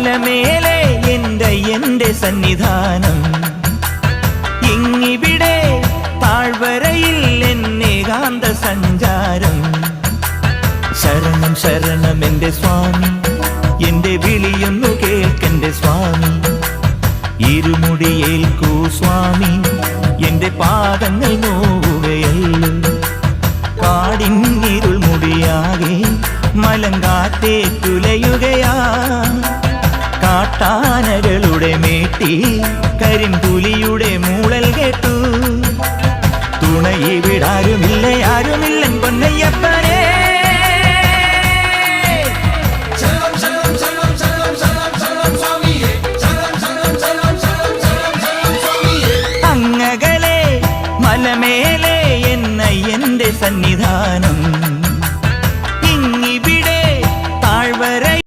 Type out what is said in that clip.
മലമേലെ എന്റെ സന്നിധാനം, ഇങ്ങിവിടെ താഴ്വരയിൽ എന്നേകാന്ത സഞ്ചാരം. ശരണം ശരണം എന്റെ സ്വാമി, എന്റെ വിളിയൊന്നു കേൾക്കെന്റെ സ്വാമി. ഇരുമുടിയേൽക്കൂ സ്വാമി, എന്റെ പാദങ്ങൾ നോവുകയല്ലോ. കാടിന്നിരുൾ മുടിയാകെ മലങ്കാറ്റേറ്റുലയുകയാ. കാട്ടാനകളുടെ മേട്ടി കരിമ്പുലിയുടെ മൂളൽ കേട്ടു. തുണയിവിടാരുമില്ല ആരുമില്ലൻ പൊന്നയ്യപ്പനേ. അങ്ങകലെ മലമേലെ എന്റെ സന്നിധാനം,